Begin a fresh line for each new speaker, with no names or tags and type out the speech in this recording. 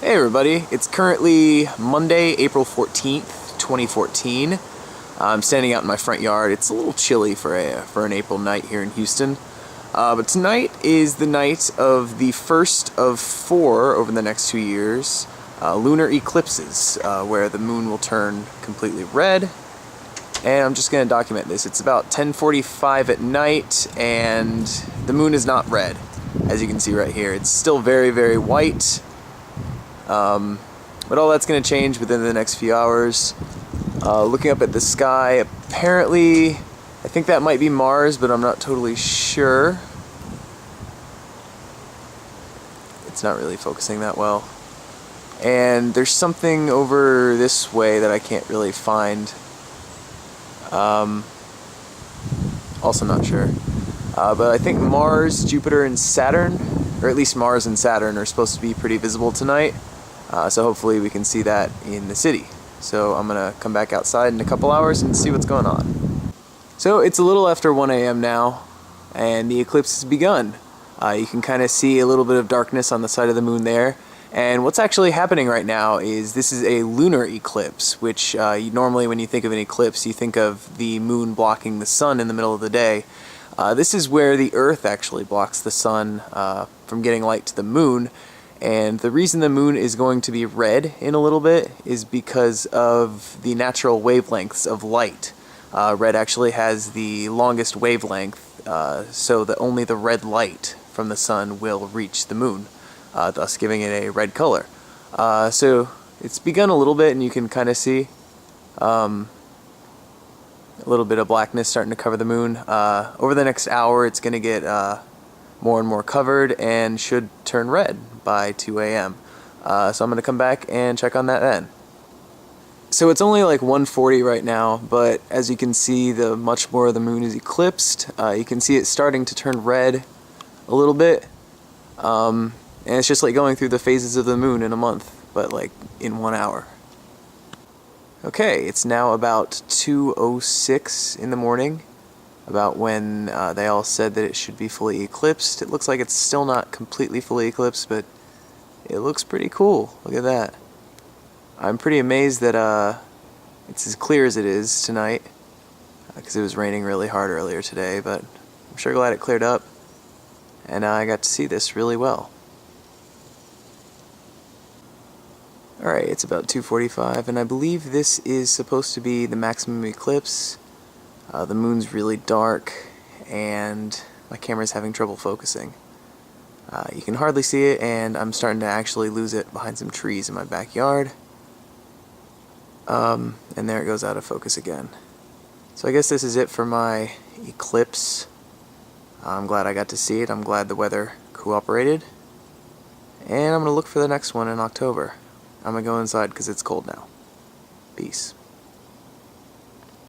Hey everybody, it's currently Monday, April 14th, 2014. I'm standing out in my front yard. It's a little chilly for an April night here in Houston. But tonight is the night of the first of 4 over the next 2 years, lunar eclipses, where the moon will turn completely red. And I'm just going to document this. It's about 10:45 at night, and the moon is not red, as you can see right here. It's still very, very white. But all that's going to change within the next few hours. Looking up at the sky, apparently, I think that might be Mars, but I'm not totally sure. It's not really focusing that well. And there's something over this way that I can't really find. Also not sure. But I think Mars, Jupiter, and Saturn, or at least Mars and Saturn, are supposed to be pretty visible tonight. So hopefully we can see that in the city. So I'm going to come back outside in a couple hours and see what's going on. So it's a little after 1 a.m. now, and the eclipse has begun. You can kind of see a little bit of darkness on the side of the moon there. And what's actually happening right now is this is a lunar eclipse, which normally when you think of an eclipse, you think of the moon blocking the sun in the middle of the day. This is where the Earth actually blocks the sun from getting light to the moon. And the reason the moon is going to be red in a little bit is because of the natural wavelengths of light. Red actually has the longest wavelength, so that only the red light from the sun will reach the moon, thus giving it a red color. So it's begun a little bit, and you can kind of see a little bit of blackness starting to cover the moon. Over the next hour, it's going to get more and more covered and should turn red by 2 a.m. So I'm going to come back and check on that then. So it's only like 1:40 right now, but as you can see, much more of the moon is eclipsed. You can see it starting to turn red a little bit. And it's just like going through the phases of the moon in a month, but like in 1 hour. Okay, it's now about 2:06 in the morning, about when they all said that it should be fully eclipsed. It looks like it's still not completely fully eclipsed, but it looks pretty cool. Look at that. I'm pretty amazed that it's as clear as it is tonight, because it was raining really hard earlier today, but I'm sure glad it cleared up, and I got to see this really well. Alright, it's about 2:45, and I believe this is supposed to be the maximum eclipse. The moon's really dark, and my camera's having trouble focusing. You can hardly see it, and I'm starting to actually lose it behind some trees in my backyard. And there it goes out of focus again. So I guess this is it for my eclipse. I'm glad I got to see it. I'm glad the weather cooperated. And I'm going to look for the next one in October. I'm going to go inside because it's cold now. Peace.